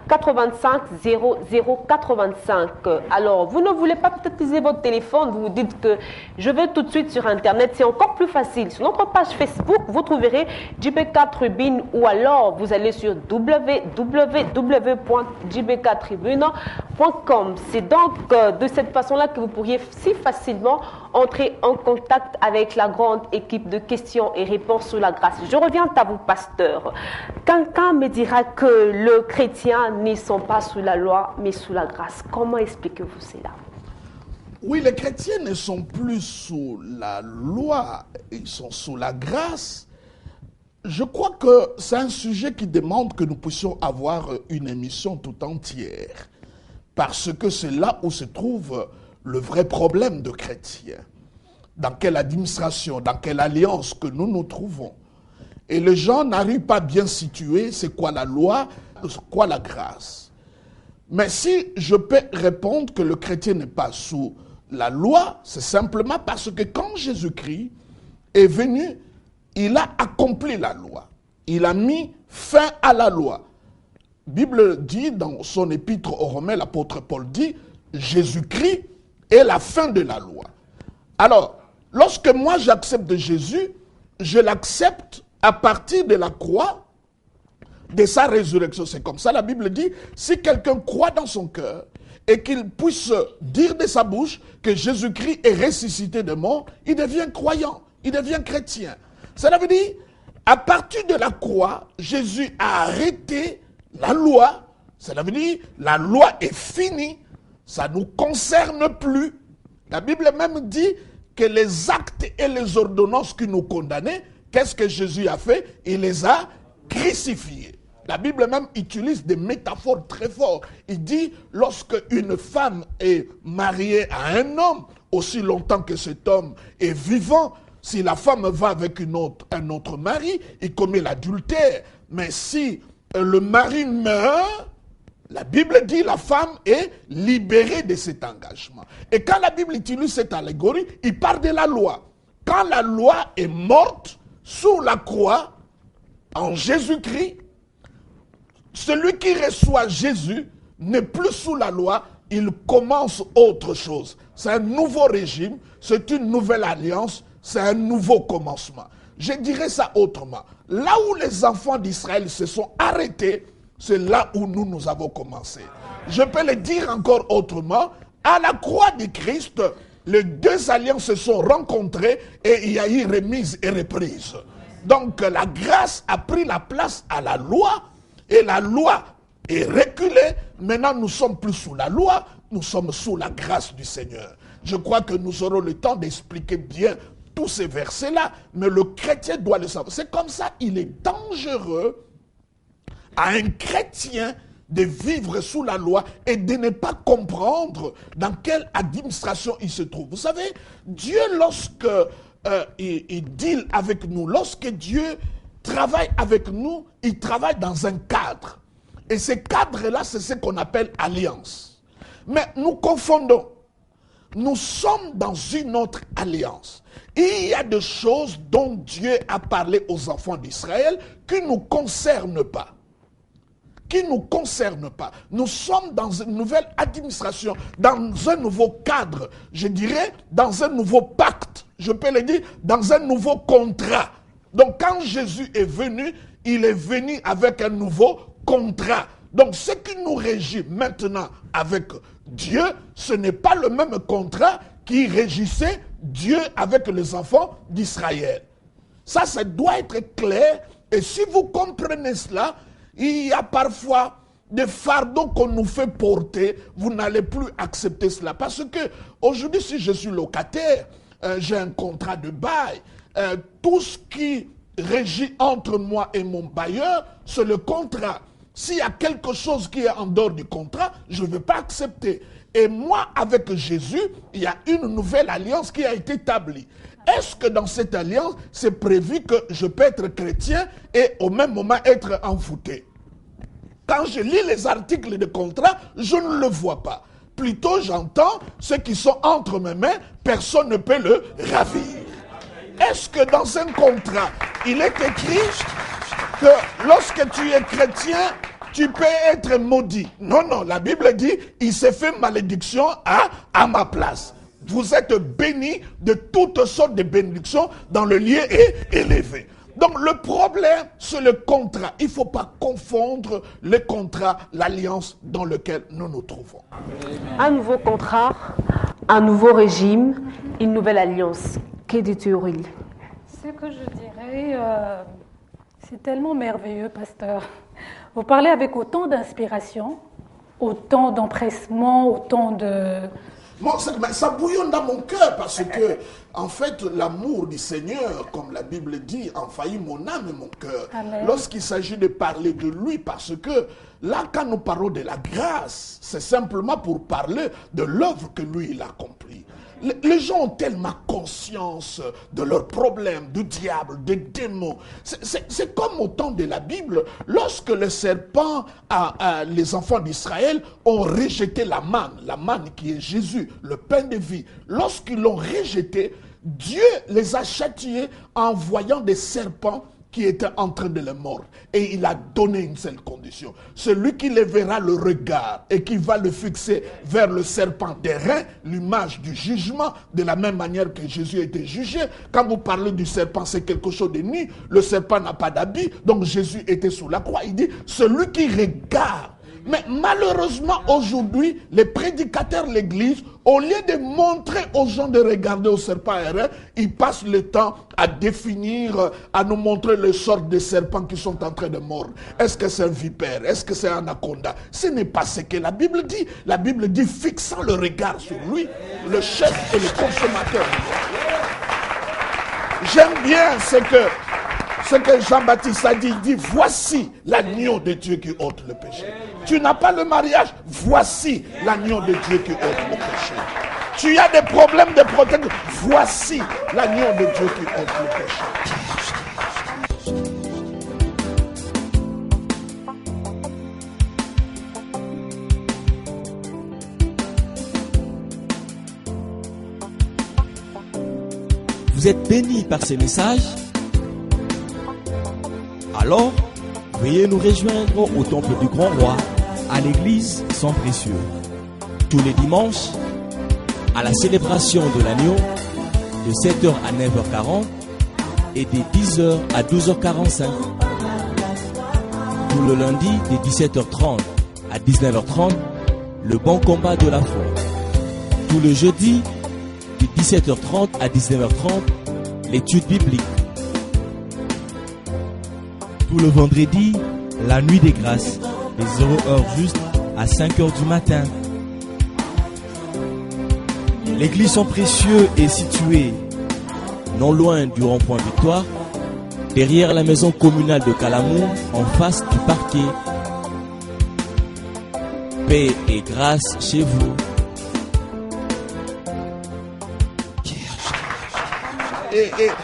[SPEAKER 3] 85 00 85. Alors, vous ne voulez pas peut-être utiliser votre téléphone, vous vous dites que je vais tout de suite sur Internet. C'est encore plus facile. Sur notre page Facebook, vous trouverez JB4 Tribune ou alors vous allez sur www.jb4tribune.com. C'est donc de cette façon-là que vous pourriez si facilement entrer en contact avec la grande équipe de questions et réponses sur la grâce. Je reviens à vous, pasteur. Quelqu'un me dira que les chrétiens ne sont pas sous la loi, mais sous la grâce. Comment expliquez-vous cela?
[SPEAKER 2] Oui, les chrétiens ne sont plus sous la loi, ils sont sous la grâce. Je crois que c'est un sujet qui demande que nous puissions avoir une émission tout entière. Parce que c'est là où se trouve le vrai problème de chrétiens. Dans quelle administration, dans quelle alliance que nous nous trouvons. Et les gens n'arrivent pas à bien situer c'est quoi la loi, c'est quoi la grâce. Mais si je peux répondre que le chrétien n'est pas sous la loi, c'est simplement parce que quand Jésus-Christ est venu, il a accompli la loi. Il a mis fin à la loi. La Bible dit dans son épître aux Romains, l'apôtre Paul dit, Jésus-Christ est la fin de la loi. Alors, lorsque moi j'accepte de Jésus, je l'accepte à partir de la croix, de sa résurrection. C'est comme ça la Bible dit, si quelqu'un croit dans son cœur et qu'il puisse dire de sa bouche que Jésus-Christ est ressuscité de mort, il devient croyant, il devient chrétien. Cela veut dire, à partir de la croix, Jésus a arrêté la loi. Cela veut dire, la loi est finie, ça ne nous concerne plus. La Bible même dit que les actes et les ordonnances qui nous condamnaient, qu'est-ce que Jésus a fait? Il les a crucifiés. La Bible même utilise des métaphores très fortes. Il dit, lorsque une femme est mariée à un homme, aussi longtemps que cet homme est vivant, si la femme va avec un autre mari, il commet l'adultère. Mais si le mari meurt, la Bible dit la femme est libérée de cet engagement. Et quand la Bible utilise cette allégorie, il parle de la loi. Quand la loi est morte sous la croix, en Jésus-Christ, celui qui reçoit Jésus n'est plus sous la loi, il commence autre chose. C'est un nouveau régime, c'est une nouvelle alliance, c'est un nouveau commencement. Je dirais ça autrement. Là où les enfants d'Israël se sont arrêtés, c'est là où nous avons commencé. Je peux le dire encore autrement. À la croix de Christ, les deux alliances se sont rencontrées et il y a eu remise et reprise. Donc la grâce a pris la place à la loi et la loi est reculée. Maintenant, nous ne sommes plus sous la loi, nous sommes sous la grâce du Seigneur. Je crois que nous aurons le temps d'expliquer bien tous ces versets-là, mais le chrétien doit le savoir. C'est comme ça, il est dangereux à un chrétien de vivre sous la loi et de ne pas comprendre dans quelle administration il se trouve. Vous savez, Dieu, lorsque il deal avec nous, lorsque Dieu travaille avec nous, il travaille dans un cadre. Et ce cadre-là, c'est ce qu'on appelle alliance. Mais nous confondons. Nous sommes dans une autre alliance. Il y a des choses dont Dieu a parlé aux enfants d'Israël qui ne nous concernent pas. Qui ne nous concernent pas. Nous sommes dans une nouvelle administration, dans un nouveau cadre, je dirais dans un nouveau pacte, je peux le dire, dans un nouveau contrat. Donc quand Jésus est venu, il est venu avec un nouveau contrat. Donc ce qui nous régit maintenant avec Dieu, ce n'est pas le même contrat qui régissait Dieu avec les enfants d'Israël. Ça doit être clair. Et si vous comprenez cela, il y a parfois des fardeaux qu'on nous fait porter, vous n'allez plus accepter cela. Parce que aujourd'hui, si je suis locataire, j'ai un contrat de bail, tout ce qui régit entre moi et mon bailleur, c'est le contrat. S'il y a quelque chose qui est en dehors du contrat, je ne vais pas accepter. Et moi, avec Jésus, il y a une nouvelle alliance qui a été établie. Est-ce que dans cette alliance, c'est prévu que je peux être chrétien et au même moment être envoûté? Quand je lis les articles de contrat, je ne le vois pas. Plutôt, j'entends ceux qui sont entre mes mains, personne ne peut le ravir. Est-ce que dans un contrat, il est écrit que lorsque tu es chrétien, tu peux être maudit? Non, non, la Bible dit, il s'est fait malédiction à ma place. Vous êtes bénis de toutes sortes de bénédictions dans le lieu élevé. Donc le problème, c'est le contrat. Il ne faut pas confondre le contrat, l'alliance dans laquelle nous nous trouvons.
[SPEAKER 3] Un nouveau contrat, un nouveau régime, une nouvelle alliance. Que dis-tu, Aurélie?
[SPEAKER 4] Ce que je dirais, c'est tellement merveilleux, pasteur. Vous parlez avec autant d'inspiration, autant d'empressement, autant de...
[SPEAKER 2] Bon, ça bouillonne dans mon cœur parce que, en fait, l'amour du Seigneur, comme la Bible dit, envahit mon âme et mon cœur. Lorsqu'il s'agit de parler de lui, parce que là, quand nous parlons de la grâce, c'est simplement pour parler de l'œuvre que lui, il a accomplie. Les gens ont tellement conscience de leurs problèmes, du diable, des démons. C'est comme au temps de la Bible, lorsque le serpent, les enfants d'Israël ont rejeté la manne qui est Jésus, le pain de vie. Lorsqu'ils l'ont rejeté, Dieu les a châtiés en envoyant des serpents qui étaient en train de les mordre. Et il a donné une seule condition. Celui qui lèvera le regard et qui va le fixer vers le serpent d'airain, l'image du jugement, de la même manière que Jésus a été jugé. Quand vous parlez du serpent, c'est quelque chose de nu. Le serpent n'a pas d'habit, donc Jésus était sous la croix. Il dit, celui qui regarde. Mais malheureusement, aujourd'hui, les prédicateurs de l'Église, au lieu de montrer aux gens de regarder au serpent aérien, ils passent le temps à définir, à nous montrer les sortes de serpents qui sont en train de mordre. Est-ce que c'est un vipère? Est-ce que c'est un anaconda? Ce n'est pas ce que la Bible dit. La Bible dit, fixant le regard sur lui, le chef et le consommateur. J'aime bien ce que Jean-Baptiste a dit. Il dit, voici l'agneau de Dieu qui ôte le péché. Tu n'as pas le mariage, voici l'agneau de Dieu qui ôte le péché. Tu as des problèmes de protection, voici l'agneau de Dieu qui ôte le péché.
[SPEAKER 5] Vous êtes bénis par ces messages? Alors, veuillez nous rejoindre au Temple du Grand Roi, à l'église Sang Précieux, tous les dimanches, à la célébration de l'agneau, de 7h à 9h40 et de 10h à 12h45. Tout le lundi, de 17h30 à 19h30, le bon combat de la foi. Tout le jeudi, de 17h30 à 19h30, l'étude biblique. Tout le vendredi, la nuit des grâces, des 0h juste à 5h du matin. L'église Sang Précieux est située non loin du rond-point Victoire, derrière la maison communale de Calamour, en face du parquet. Paix et grâce chez vous.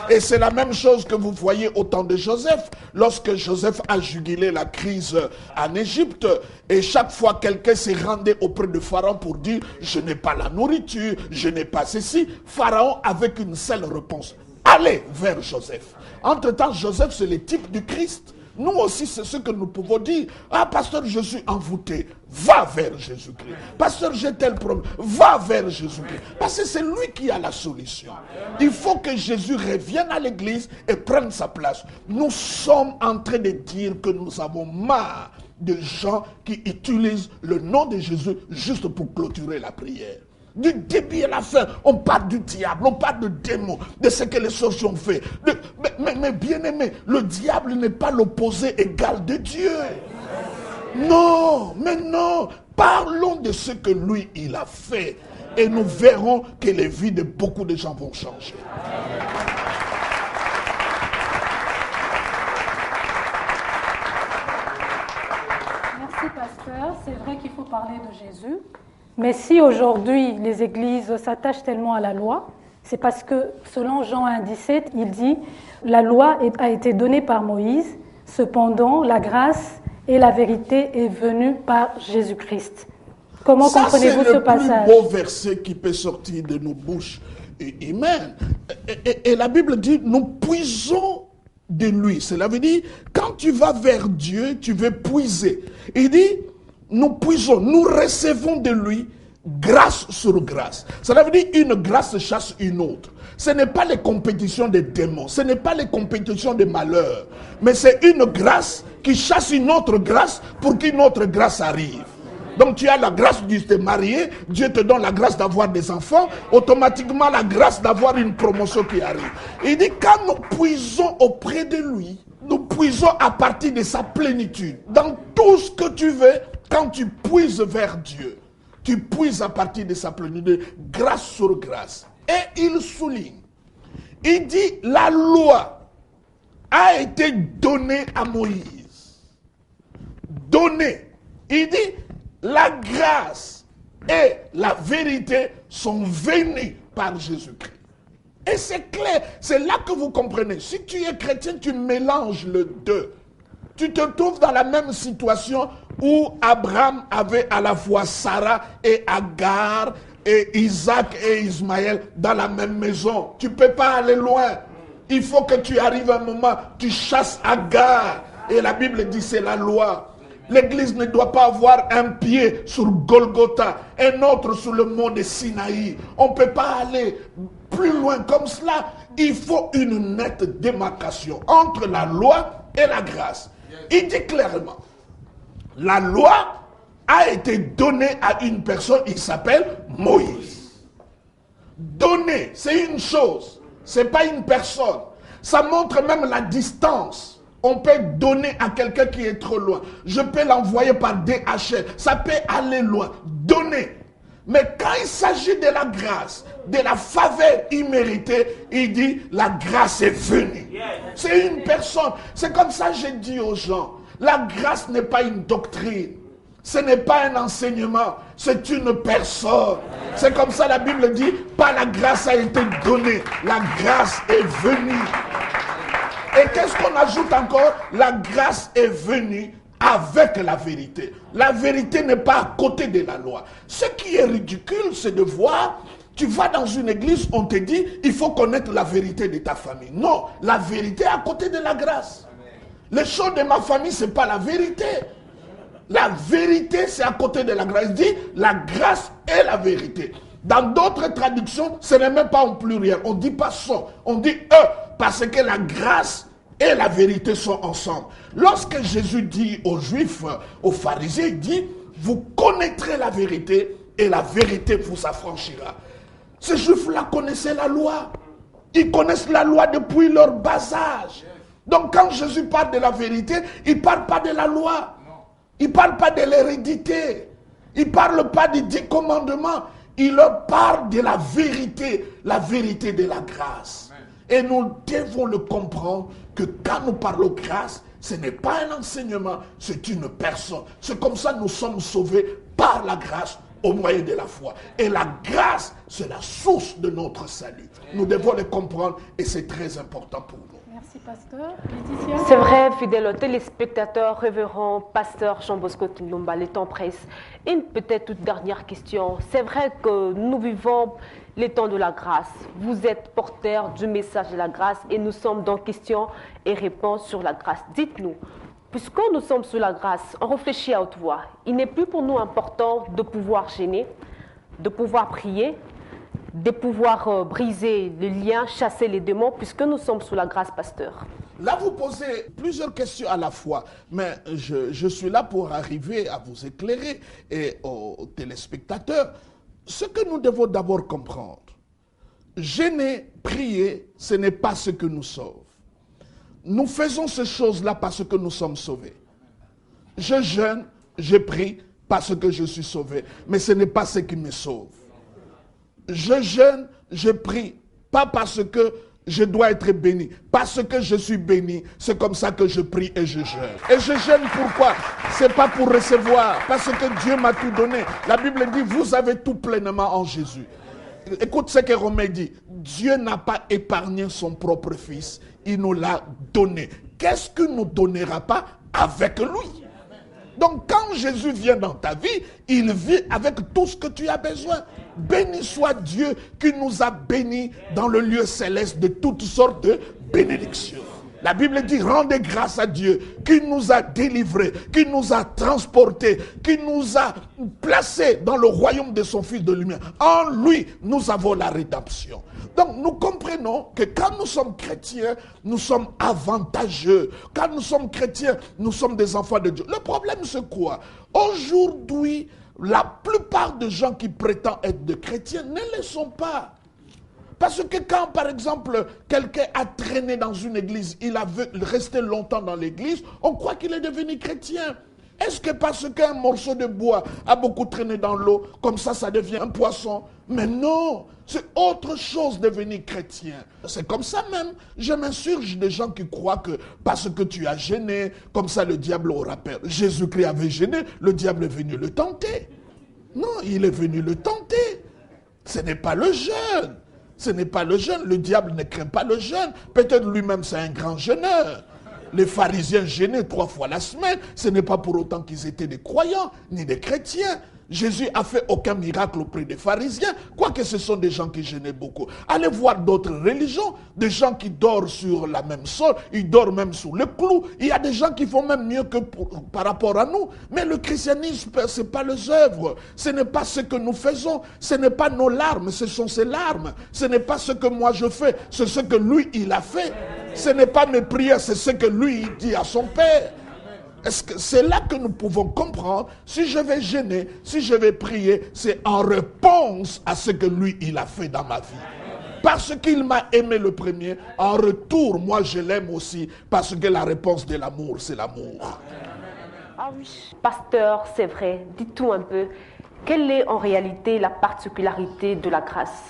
[SPEAKER 2] Et c'est la même chose que vous voyez au temps de Joseph. Lorsque Joseph a jugulé la crise en Égypte, et chaque fois quelqu'un s'est rendu auprès de Pharaon pour dire « Je n'ai pas la nourriture, je n'ai pas ceci », Pharaon avec une seule réponse « Allez vers Joseph ». Entre-temps, Joseph, c'est le type du Christ. Nous aussi, c'est ce que nous pouvons dire. Ah, pasteur, je suis envoûté. Va vers Jésus-Christ. Pasteur, j'ai tel problème. Va vers Jésus-Christ. Parce que c'est lui qui a la solution. Il faut que Jésus revienne à l'église et prenne sa place. Nous sommes en train de dire que nous avons marre de gens qui utilisent le nom de Jésus juste pour clôturer la prière. Du début à la fin, on parle du diable, on parle de démons, de ce que les sorciers ont fait. Mais bien aimé, le diable n'est pas l'opposé égal de Dieu. Non, mais non. Parlons de ce que lui, il a fait. Et nous verrons que les vies de beaucoup de gens vont changer.
[SPEAKER 4] Merci, pasteur. C'est vrai qu'il faut parler de Jésus. Mais si aujourd'hui les églises s'attachent tellement à la loi, c'est parce que selon Jean 1,17, il dit « La loi a été donnée par Moïse, cependant la grâce et la vérité est venue par Jésus-Christ. » Comment comprenez-vous ce passage?
[SPEAKER 2] C'est le plus beau verset qui peut sortir de nos bouches humaines. Et la Bible dit « Nous puisons de lui ». Cela veut dire, quand tu vas vers Dieu, tu veux puiser. Il dit « Nous puisons, nous recevons de lui grâce sur grâce. » Cela veut dire une grâce chasse une autre. Ce n'est pas les compétitions des démons, ce n'est pas les compétitions des malheurs, mais c'est une grâce qui chasse une autre grâce pour qu'une autre grâce arrive. Donc tu as la grâce de te marier, Dieu te donne la grâce d'avoir des enfants, automatiquement la grâce d'avoir une promotion qui arrive. Il dit quand nous puisons auprès de lui, nous puisons à partir de sa plénitude. Dans tout ce que tu veux, quand tu puises vers Dieu, tu puises à partir de sa plénitude, grâce sur grâce. Et il souligne, il dit, la loi a été donnée à Moïse. Donnée. Il dit, la grâce et la vérité sont venues par Jésus-Christ. Et c'est clair, c'est là que vous comprenez. Si tu es chrétien, tu mélanges les deux. Tu te trouves dans la même situation où Abraham avait à la fois Sarah et Agar et Isaac et Ismaël dans la même maison. Tu ne peux pas aller loin. Il faut que tu arrives à un moment, tu chasses Agar. Et la Bible dit c'est la loi. L'église ne doit pas avoir un pied sur Golgotha, un autre sur le mont de Sinaï. On ne peut pas aller plus loin comme cela. Il faut une nette démarcation entre la loi et la grâce. Il dit clairement, la loi a été donnée à une personne, il s'appelle Moïse. Donner, c'est une chose, ce n'est pas une personne. Ça montre même la distance. On peut donner à quelqu'un qui est trop loin. Je peux l'envoyer par DHL. Ça peut aller loin. Donner. Mais quand il s'agit de la grâce, de la faveur imméritée, il dit la grâce est venue. C'est une personne. C'est comme ça que j'ai dit aux gens. La grâce n'est pas une doctrine. Ce n'est pas un enseignement. C'est une personne. C'est comme ça la Bible dit, pas la grâce a été donnée. La grâce est venue. Et qu'est-ce qu'on ajoute encore? La grâce est venue avec la vérité. La vérité n'est pas à côté de la loi. Ce qui est ridicule, c'est de voir, tu vas dans une église, on te dit, il faut connaître la vérité de ta famille. Non, la vérité est à côté de la grâce. Les choses de ma famille, ce n'est pas la vérité. La vérité, c'est à côté de la grâce. Il dit, la grâce est la vérité. Dans d'autres traductions, ce n'est même pas en pluriel. On ne dit pas son, on dit eux, parce que la grâce et la vérité sont ensemble. Lorsque Jésus dit aux Juifs, aux pharisiens, il dit, vous connaîtrez la vérité et la vérité vous affranchira. Ces Juifs-là connaissaient la loi. Ils connaissent la loi depuis leur bas âge. Donc quand Jésus parle de la vérité, il ne parle pas de la loi. Il ne parle pas de l'hérédité. Il ne parle pas des 10 commandements. Il leur parle de la vérité de la grâce. Et nous devons le comprendre que quand nous parlons grâce, ce n'est pas un enseignement, c'est une personne. C'est comme ça que nous sommes sauvés par la grâce au moyen de la foi. Et la grâce, c'est la source de notre salut. Nous devons le comprendre et c'est très important pour nous.
[SPEAKER 4] Merci, pasteur. Laetitia.
[SPEAKER 3] C'est vrai, fidèles téléspectateurs, révérend pasteur Jean-Bosco Kindomba, le temps presse. Une peut-être toute dernière question. C'est vrai que nous vivons les temps de la grâce. Vous êtes porteur du message de la grâce et nous sommes dans questions et réponses sur la grâce. Dites-nous, puisque nous sommes sous la grâce, on réfléchit à haute voix. Il n'est plus pour nous important de pouvoir gêner, de pouvoir prier, de pouvoir briser les liens, chasser les démons, puisque nous sommes sous la grâce, pasteur.
[SPEAKER 2] Là, vous posez plusieurs questions à la fois, mais je suis là pour arriver à vous éclairer et aux téléspectateurs. Ce que nous devons d'abord comprendre, gêner, prier, ce n'est pas ce que nous sauve. Nous faisons ces choses-là parce que nous sommes sauvés. Je jeûne, je prie parce que je suis sauvé, mais ce n'est pas ce qui me sauve. Je jeûne, je prie, pas parce que je dois être béni, parce que je suis béni, c'est comme ça que je prie et je jeûne. Et je jeûne pourquoi? C'est pas pour recevoir, parce que Dieu m'a tout donné. La Bible dit, vous avez tout pleinement en Jésus. Écoute ce que Romain dit, Dieu n'a pas épargné son propre fils, il nous l'a donné. Qu'est-ce qu'il ne nous donnera pas avec lui? Donc quand Jésus vient dans ta vie, il vit avec tout ce que tu as besoin. Béni soit Dieu qui nous a bénis dans le lieu céleste de toutes sortes de bénédictions. La Bible dit, rendez grâce à Dieu qui nous a délivrés, qui nous a transportés, qui nous a placés dans le royaume de son Fils de lumière. En lui, nous avons la rédemption. Donc nous comprenons que quand nous sommes chrétiens, nous sommes avantageux. Quand nous sommes chrétiens, nous sommes des enfants de Dieu. Le problème c'est quoi? Aujourd'hui, la plupart des gens qui prétendent être des chrétiens ne le sont pas. Parce que quand, par exemple, quelqu'un a traîné dans une église, il a resté longtemps dans l'église, on croit qu'il est devenu chrétien. Est-ce que parce qu'un morceau de bois a beaucoup traîné dans l'eau, comme ça devient un poisson? Mais non, c'est autre chose devenir chrétien. C'est comme ça même. Je m'insurge des gens qui croient que parce que tu as gêné, comme ça le diable aura peur. Jésus-Christ avait gêné, le diable est venu le tenter. Non, il est venu le tenter. Ce n'est pas le jeûne. Ce n'est pas le jeûne. Le diable ne craint pas le jeûne. Peut-être lui-même c'est un grand jeûneur. Les pharisiens jeûnaient 3 fois la semaine. Ce n'est pas pour autant qu'ils étaient des croyants, ni des chrétiens. Jésus a fait aucun miracle auprès des pharisiens, quoique ce sont des gens qui gênaient beaucoup. Allez voir d'autres religions, des gens qui dorment sur la même sol, ils dorment même sous le clou. Il y a des gens qui font même mieux que par rapport à nous. Mais le christianisme, ce n'est pas les œuvres, ce n'est pas ce que nous faisons, ce n'est pas nos larmes, ce sont ses larmes. Ce n'est pas ce que moi je fais, c'est ce que lui, il a fait. Ce n'est pas mes prières, c'est ce que lui, il dit à son Père. Est-ce que c'est là que nous pouvons comprendre, si je vais jeûner, si je vais prier, c'est en réponse à ce que lui, il a fait dans ma vie. Parce qu'il m'a aimé le premier, en retour, moi je l'aime aussi, parce que la réponse de l'amour, c'est l'amour.
[SPEAKER 3] Ah oui, pasteur, c'est vrai, dites-nous un peu, Quelle est en réalité la particularité de la grâce?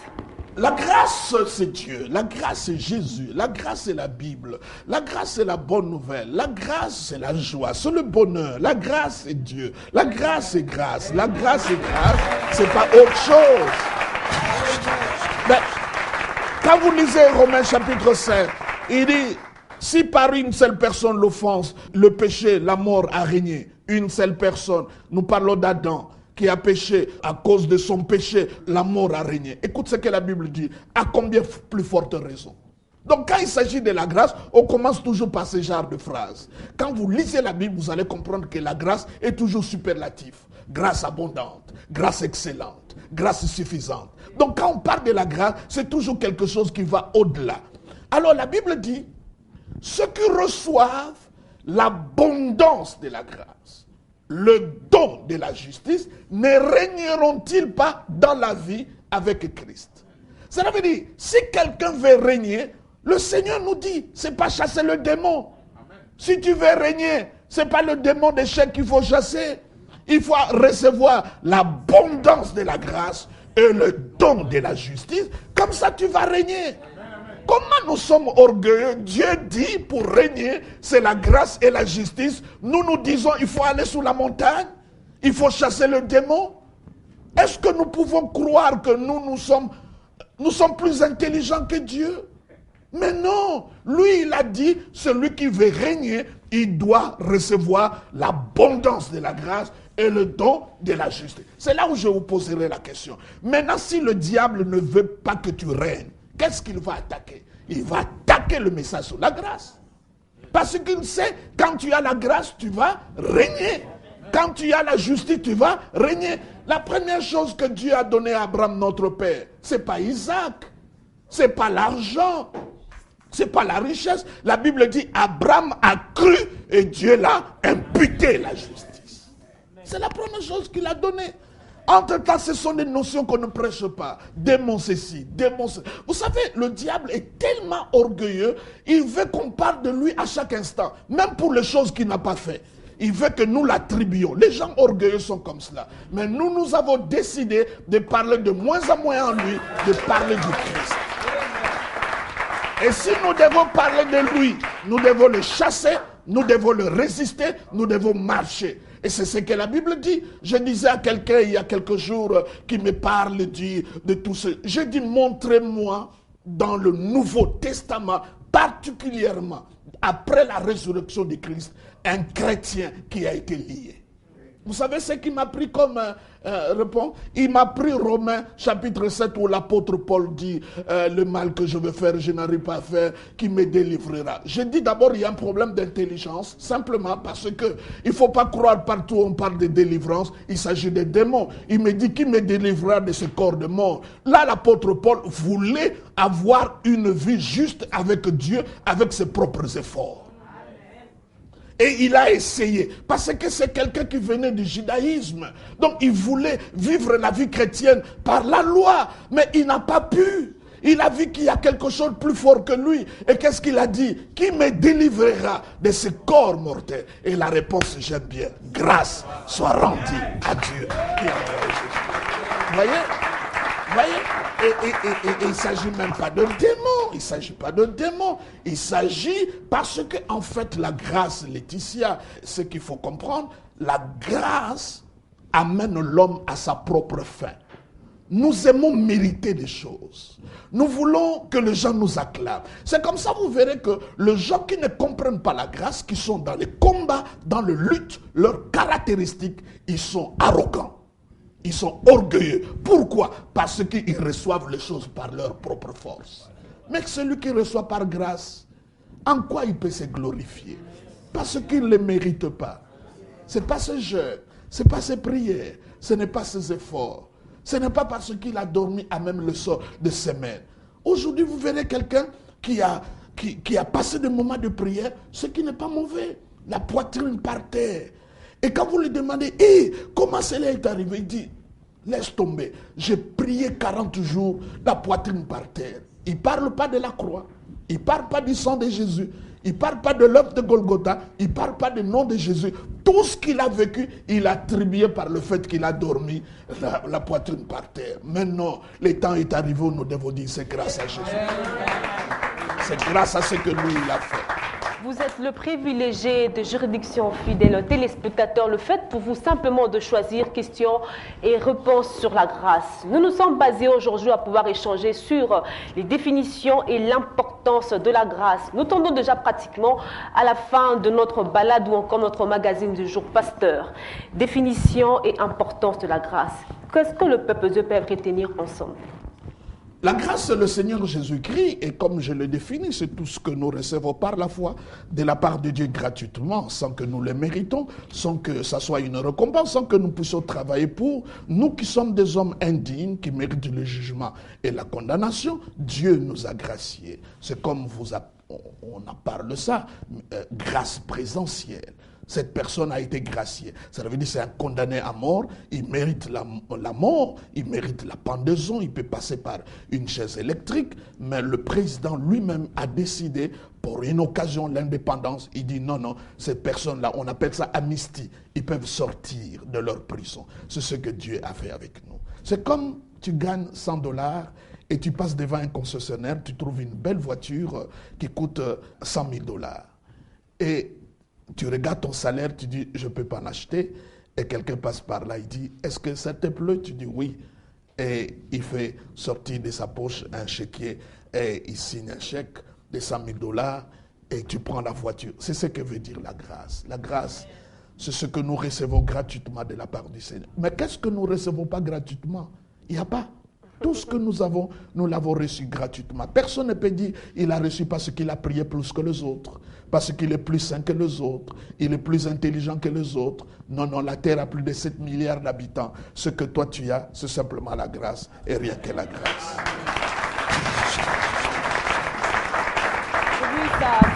[SPEAKER 2] La grâce, c'est Dieu. La grâce, c'est Jésus. La grâce, c'est la Bible. La grâce, c'est la bonne nouvelle. La grâce, c'est la joie. C'est le bonheur. La grâce, c'est Dieu. La grâce, c'est grâce. La grâce, c'est grâce. C'est pas autre chose. Mais, quand vous lisez Romains chapitre 5, il dit, si par une seule personne l'offense, le péché, la mort a régné, une seule personne, nous parlons d'Adam, qui a péché, à cause de son péché, la mort a régné. Écoute ce que la Bible dit, à combien plus forte raison. Donc quand il s'agit de la grâce, on commence toujours par ce genre de phrases. Quand vous lisez la Bible, vous allez comprendre que la grâce est toujours superlative. Grâce abondante, grâce excellente, grâce suffisante. Donc quand on parle de la grâce, c'est toujours quelque chose qui va au-delà. Alors la Bible dit, ceux qui reçoivent l'abondance de la grâce, le don de la justice, ne régneront-ils pas dans la vie avec Christ? Ça veut dire, si quelqu'un veut régner, le Seigneur nous dit, c'est pas chasser le démon. Amen. Si tu veux régner, c'est pas le démon d'échec qu'il faut chasser. Il faut recevoir l'abondance de la grâce et le don de la justice. Comme ça, tu vas régner. Comment nous sommes orgueilleux? Dieu dit pour régner, c'est la grâce et la justice. Nous nous disons, il faut aller sous la montagne, il faut chasser le démon. Est-ce que nous pouvons croire que nous sommes plus intelligents que Dieu? Mais non, lui il a dit, celui qui veut régner, il doit recevoir l'abondance de la grâce et le don de la justice. C'est là où je vous poserai la question. Maintenant, si le diable ne veut pas que tu règnes, qu'est-ce qu'il va attaquer? Il va attaquer le message sur la grâce. Parce qu'il sait, quand tu as la grâce, tu vas régner. Quand tu as la justice, tu vas régner. La première chose que Dieu a donnée à Abraham, notre père, c'est pas Isaac. C'est pas l'argent. C'est pas la richesse. La Bible dit, Abraham a cru et Dieu l'a imputé la justice. C'est la première chose qu'il a donnée. Entre-temps, ce sont des notions qu'on ne prêche pas. Démon ceci, démon ceci. Vous savez, le diable est tellement orgueilleux, il veut qu'on parle de lui à chaque instant, même pour les choses qu'il n'a pas fait. Il veut que nous l'attribuions. Les gens orgueilleux sont comme cela. Mais nous avons décidé de parler de moins en moins en lui, de parler du Christ. Et si nous devons parler de lui, nous devons le chasser, nous devons le résister, nous devons marcher. Et c'est ce que la Bible dit. Je disais à quelqu'un il y a quelques jours qui me parle de tout ce. Je dis, montrez-moi dans le Nouveau Testament, particulièrement après la résurrection de Christ, un chrétien qui a été lié. Vous savez ce qui m'a pris comme réponse? Il m'a pris Romains chapitre 7 où l'apôtre Paul dit le mal que je veux faire, je n'arrive pas à faire, qui me délivrera. Je dis d'abord il y a un problème d'intelligence, simplement parce que il ne faut pas croire partout où on parle de délivrance, il s'agit des démons. Il me dit qui me délivrera de ce corps de mort. Là l'apôtre Paul voulait avoir une vie juste avec Dieu, avec ses propres efforts. Et il a essayé, parce que c'est quelqu'un qui venait du judaïsme. Donc il voulait vivre la vie chrétienne par la loi, mais il n'a pas pu. Il a vu qu'il y a quelque chose de plus fort que lui. Et qu'est-ce qu'il a dit? Qui me délivrera de ce corps mortel? Et la réponse, j'aime bien. Grâce soit rendue à Dieu qui a envoyé Jésus. Vous voyez? Et il ne s'agit même pas de démon. Il ne s'agit pas de démon. Il s'agit parce que, en fait, la grâce, Laetitia, ce qu'il faut comprendre, la grâce amène l'homme à sa propre fin. Nous aimons mériter des choses. Nous voulons que les gens nous acclament. C'est comme ça, vous verrez que les gens qui ne comprennent pas la grâce, qui sont dans les combats, dans le lutte, leurs caractéristiques, ils sont arrogants. Ils sont orgueilleux. Pourquoi? Parce qu'ils reçoivent les choses par leur propre force. Mais celui qui reçoit par grâce, en quoi il peut se glorifier? Parce qu'il ne le mérite pas. Ce n'est pas ses jeûnes, ce n'est pas ses prières, ce n'est pas ses efforts. Ce n'est pas parce qu'il a dormi à même le sort de semaine. Aujourd'hui, vous verrez quelqu'un qui a passé des moments de prière, ce qui n'est pas mauvais. La poitrine par terre. Et quand vous lui demandez, comment cela est arrivé? Il dit, laisse tomber. J'ai prié 40 jours, la poitrine par terre. Il ne parle pas de la croix. Il ne parle pas du sang de Jésus. Il ne parle pas de l'œuvre de Golgotha. Il ne parle pas du nom de Jésus. Tout ce qu'il a vécu, il a attribué par le fait qu'il a dormi la poitrine par terre. Maintenant, le temps est arrivé où nous devons dire c'est grâce à Jésus. C'est grâce à ce que lui, il a fait.
[SPEAKER 3] Vous êtes le privilégié de juridiction fidèle téléspectateur. Le fait pour vous simplement de choisir questions et réponses sur la grâce. Nous nous sommes basés aujourd'hui à pouvoir échanger sur les définitions et l'importance de la grâce. Nous tendons déjà pratiquement à la fin de notre balade ou encore notre magazine du jour Pasteur. Définition et importance de la grâce. Qu'est-ce que le peuple de Dieu peut retenir ensemble?
[SPEAKER 2] La grâce, c'est le Seigneur Jésus-Christ, et comme je le définis, c'est tout ce que nous recevons par la foi de la part de Dieu gratuitement, sans que nous le méritons, sans que ça soit une récompense, sans que nous puissions travailler pour. Nous qui sommes des hommes indignes, qui méritent le jugement et la condamnation, Dieu nous a graciés. C'est comme on en parle ça, grâce présentielle. Cette personne a été graciée. Ça veut dire que c'est un condamné à mort. Il mérite la mort, il mérite la pendaison, il peut passer par une chaise électrique. Mais le président lui-même a décidé, pour une occasion, l'indépendance, il dit non, ces personnes-là, on appelle ça amnistie. Ils peuvent sortir de leur prison. C'est ce que Dieu a fait avec nous. C'est comme tu gagnes $100 et tu passes devant un concessionnaire, tu trouves une belle voiture qui coûte $100 000. Et tu regardes ton salaire, tu dis, je ne peux pas en acheter. Et quelqu'un passe par là, il dit, est-ce que ça te plaît? Tu dis oui. Et il fait sortir de sa poche un chéquier et il signe un chèque de $100 000 et tu prends la voiture. C'est ce que veut dire la grâce. La grâce, c'est ce que nous recevons gratuitement de la part du Seigneur. Mais qu'est-ce que nous ne recevons pas gratuitement? Il n'y a pas. Tout ce que nous avons, nous l'avons reçu gratuitement. Personne ne peut dire il a reçu parce qu'il a prié plus que les autres, parce qu'il est plus saint que les autres, il est plus intelligent que les autres. Non, la terre a plus de 7 milliards d'habitants. Ce que toi tu as, c'est simplement la grâce et rien que la grâce.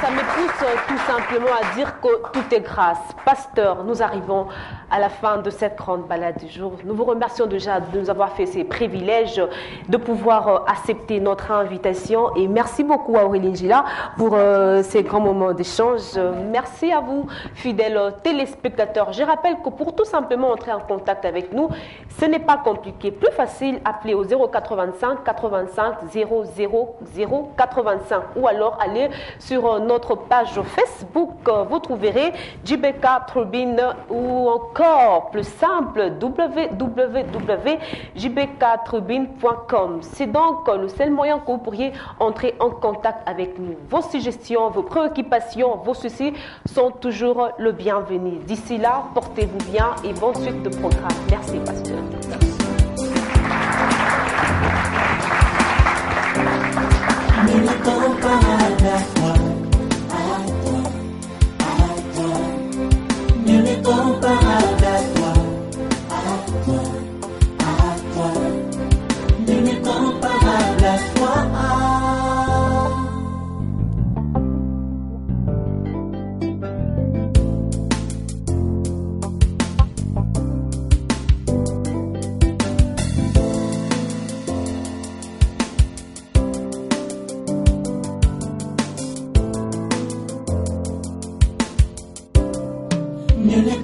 [SPEAKER 3] Ça me pousse tout simplement à dire que tout est grâce. Pasteur, nous arrivons à la fin de cette grande balade du jour. Nous vous remercions déjà de nous avoir fait ces privilèges, de pouvoir accepter notre invitation. Et merci beaucoup à Aurélie Gila pour ces grands moments d'échange. Merci à vous, fidèles téléspectateurs. Je rappelle que pour tout simplement entrer en contact avec nous, ce n'est pas compliqué. Plus facile, appelez au 085 85 00 085 ou alors allez sur notre page Facebook. Vous trouverez JBK Tribune ou encore plus simple www.jbktribune.com. C'est donc le seul moyen que vous pourriez entrer en contact avec nous. Vos suggestions, vos préoccupations, vos soucis sont toujours le bienvenu. D'ici là, portez-vous bien et bonne suite de programme. Merci, pasteur.
[SPEAKER 1] Nous ne comparons pas à toi, nous ne comparons pas à toi, nous ne comparons pas à toi. Nous ne